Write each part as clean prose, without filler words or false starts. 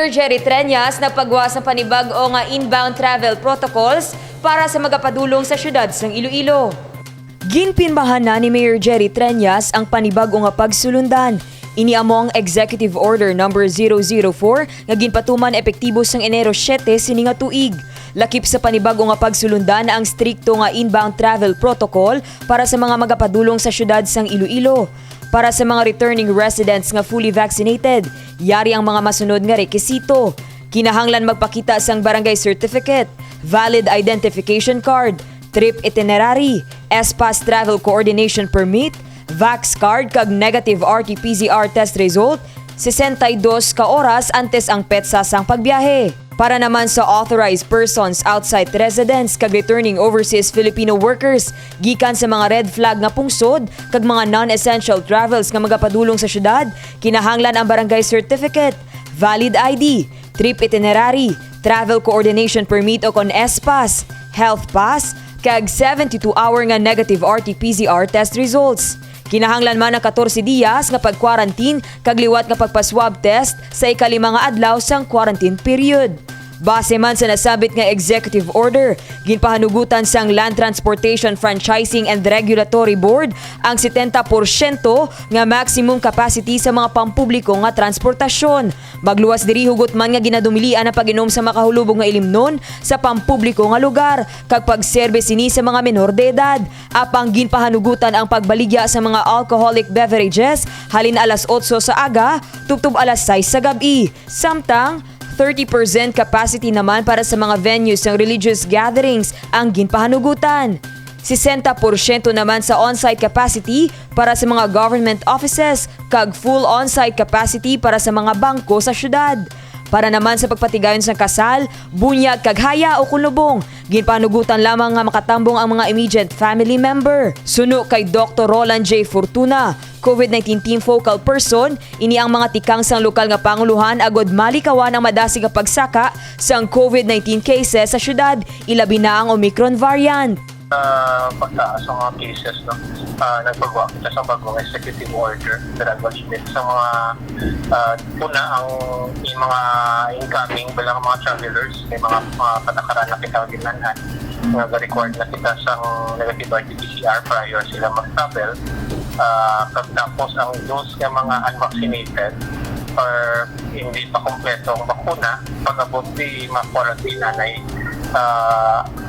Mayor Jerry Treñas nagpagawa sa panibag-o nga inbound travel protocols para sa magapadulong sa syudad ng Iloilo. Ginpirmahan na ni Mayor Jerry Treñas ang panibag-o nga pagsulundan. Ini among Executive Order No. 004 nga ginpatuman epektibo sang Enero 7 sini nga tuig. Lakip sa panibag-o nga pagsulundan ang strikto nga inbound travel protocol para sa mga magapadulong sa syudad sang Iloilo. Para sa mga returning residents nga fully vaccinated, yari ang mga masunod nga rekisito. Kinahanglan magpakita sang barangay certificate, valid identification card, trip itinerary, S-Pass travel coordination permit, Vax card kag negative RT-PCR test result, 62 ka oras antes ang petsa sang pagbiyahe. Para naman sa authorized persons outside residence kag returning overseas Filipino workers, gikan sa mga red flag nga pungsod kag mga non-essential travels nga magapadulong sa syudad, kinahanglan ang barangay certificate, valid ID, trip itinerary, travel coordination permit o kon S-Pass, health pass, kag 72-hour nga negative RT-PCR test results. Kinahanglan man ang 14 diyas nga pag-quarantine kag liwat nga pagpa-swab test sa ikalima nga adlaw sang quarantine period. Base man sa nasabit nga executive order, ginpahanugutan sang Land Transportation Franchising and Regulatory Board ang 70% nga maximum capacity sa mga pampubliko nga transportasyon. Magluwas diri hugot man nga ginadumilian ang pag-inom sa makahulubong nga ilimnon sa pampubliko nga lugar kag pagserbe sini sa mga menor de edad. Apang ginpahanugutan ang pagbaligya sa mga alcoholic beverages halin alas 8 sa aga tubtob alas 6 sa gabi. Samtang 30% capacity naman para sa mga venues ng religious gatherings ang ginpahanugutan. 60% naman sa on-site capacity para sa mga government offices kag full on-site capacity para sa mga bangko sa syudad. Para naman sa pagpatigayon sa kasal, bunyag kag haya o kunlubong, ginpanugutan lamang nga makatambong ang mga immediate family member. Suno kay Dr. Roland J. Fortuna, COVID-19 team focal person, ini ang mga tikang sang lokal nga panguluhan agod malikawan ang madasig nga pagsaka sang COVID-19 cases sa syudad, ilabi na ang Omicron variant. Pagtaas ng mga cases, nagpagawa kita sa bagong executive order that limit sa mga una ang mga incoming bilang mga travelers, may mga patakaran na kita ginanhan nga required na kita sa negative RT-PCR prior sila mag-travel. Tapos ang those nga mga unvaccinated or hindi pa kompleto ang bakuna, pag-abot di ma-quarantine na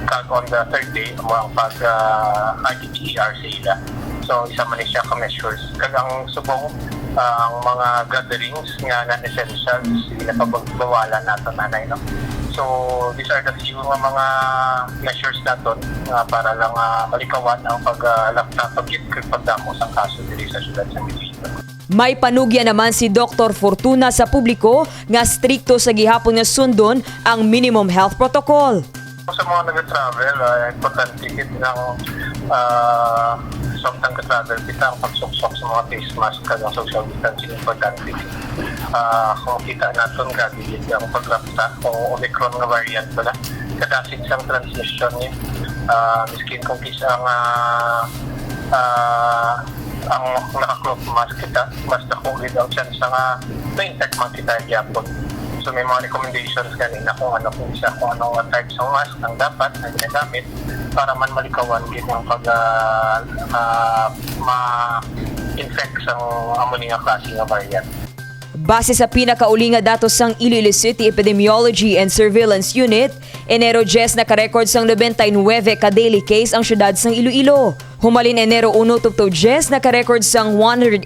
kag on the third day mo ang pag-RT-PCR sila. So isa man siya ka measures. Kag ang subong ang mga gatherings nga non-essentials sila pagbawalan nato nanay, no. So these are the few mga measures naton para lang malikawan ang pag-laptop kag pagdamo sa kaso diri sa syudad sa Iloilo. May panugya naman si Dr. Fortuna sa publiko nga strikto sa gihapon nga sundon ang minimum health protocol. Sa mga nag-travel, importante kita ng samtang ka-travel kita ang pagsuksok sa mga face mask at ang social distancing importante. Kung kita natin gagawin ang pagrapta o Omicron nga variant pala, kadasig sa transmission niya. Miskin kung kisa ang naka-cloth mask kita, mas nakugid ang chance na ma-infect man kita gyapon. So may mga recommendations kanina kung anong types ng mask ang dapat na ginagamit para man malikawan din ang ma-infect sa among nga klase nga variant. Base sa pinakauli nga datos sang Iloilo City Epidemiology and Surveillance Unit, Enero 10 nakarecord sang 99 ka daily case ang syudad sang Iloilo. Humalin Enero 1 tubtob 10 nakarecord sang 184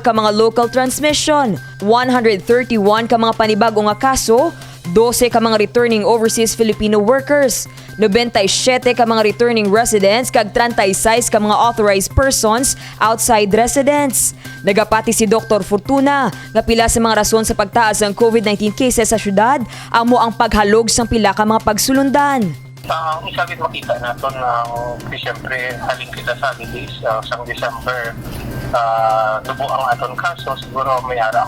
ka mga local transmission, 131 ka mga panibago nga kaso, 12 ka mga returning overseas Filipino workers, 97 ka mga returning residents kag 36 ka mga authorized persons outside residents. Nagapati si Dr. Fortuna nga pila sa mga rason sa pagtaas ng COVID-19 cases sa syudad amo ang paghalog sang pila ka mga pagsulundan. Ang isagit makita natin siyempre haling kita sa holidays sang December dubo ang aton kaso, siguro may ara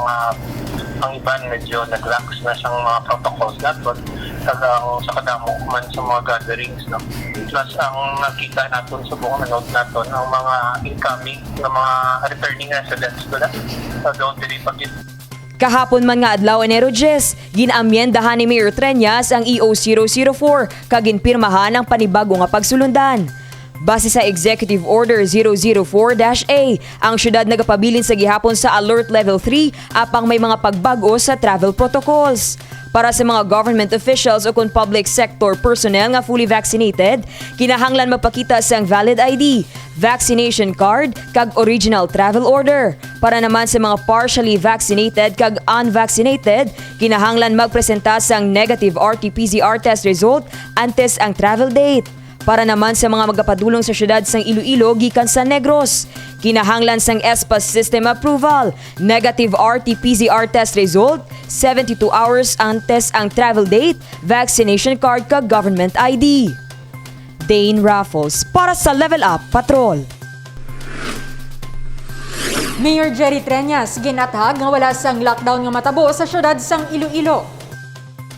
ang iban medyo nag-lax na siyang mga protocols natin sa kadamo man sa mga gatherings, no? Plus ang nakita natin sa buong nanood natin ang mga incoming na mga returning residents doon dili pagit. Kahapon man nga adlaw Enero 10, ginamyendahan ni Mayor Treñas ang EO 004 kag ginpirmahan ang panibago nga pagsulundan. Base sa Executive Order 004-A, ang syudad nagapabilin sa gihapon sa Alert Level 3 apang may mga pagbago sa travel protocols. Para sa mga government officials o kung public sector personnel nga fully vaccinated, kinahanglan magpakita sang valid ID, vaccination card, kag original travel order. Para naman sa mga partially vaccinated kag unvaccinated, kinahanglan magpresenta sang negative RT-PCR test result antes ang travel date. Para naman sa mga magapadulong sa syudad sang Iloilo gikan sa Negros, kinahanglan sang ESPA system approval, negative RT-PCR test result, 72 hours antes ang travel date, vaccination card kag government ID. Dane Raffles para sa Level Up Patrol. Mayor Jerry Treñas ginatag nga wala sang lockdown nga matabo sa syudad sang Iloilo.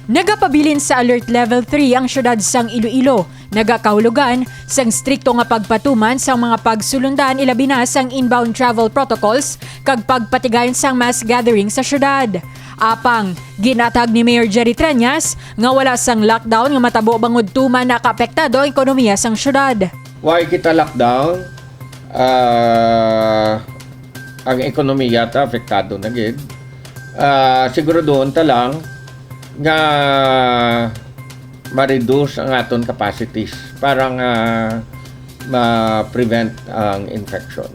Nagapabilin sa Alert Level 3 ang syudad sang Iloilo. Nagakahulugan sang strikto nga pagpatuman sang mga pagsulundan ilabi na sang inbound travel protocols kag pagpatigayon sang mass gathering sa syudad. Apang ginatag ni Mayor Jerry Treñas nga wala sang lockdown nga matabo bangod tuman nakaapektado ang ekonomiya sang syudad. Why kita lockdown? Ang ekonomiya ta apektado na gid. Siguro doon ta lang nga ma-reduce ang aton capacities para nga ma-prevent ang infection.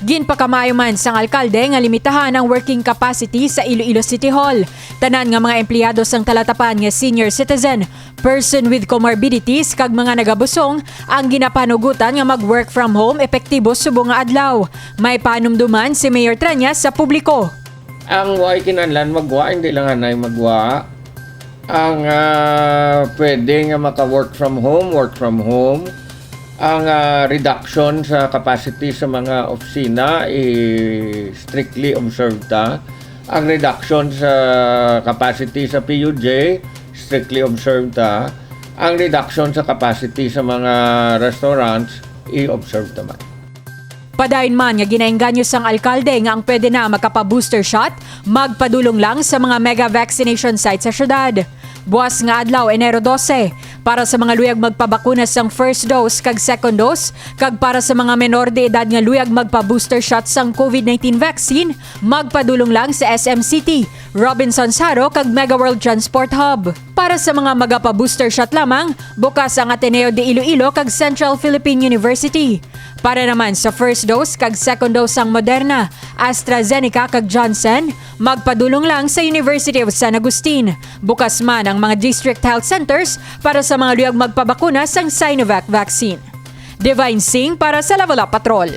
Ginpakamayo man sang alkalde nga limitahan ang working capacity sa Iloilo City Hall. Tanan nga mga empleyado sang talatapan nga senior citizen, person with comorbidities kag mga nagabusong ang ginapanugutan nga mag-work from home epektibo subong nga adlaw. May panumduman si Mayor Treñas sa publiko. Ang way kinahanglan magwa, hindi lang anay magwa. Ang pwede nga maka-work from home, work from home. Ang reduction sa capacity sa mga opisina strictly observed ta. Ang reduction sa capacity sa PUJ strictly observed ta. Ang reduction sa capacity sa mga restaurants i-observe naman. Padayon man nga ginaengganyo sang alkalde nga ang pwede na makapa-booster shot, magpadulong lang sa mga mega vaccination sites sa syudad. Buwas nga adlaw Enero 12 para sa mga luyag magpabakuna sang first dose kag second dose kag para sa mga menor de edad nga luyag magpa-booster shot sang COVID-19 vaccine, magpadulong lang sa SM City, Robinsons Haro kag Mega World Transport Hub. Para sa mga magapa-booster shot lamang, bukas ang Ateneo de Iloilo kag Central Philippine University. Para naman sa first dose kag second dose sang Moderna, AstraZeneca kag Johnson, magpadulong lang sa University of San Agustin. Bukas man ang mga district health centers para sa mga luyag magpabakuna sang Sinovac vaccine. Divine Singh para sa Level Up Patrol.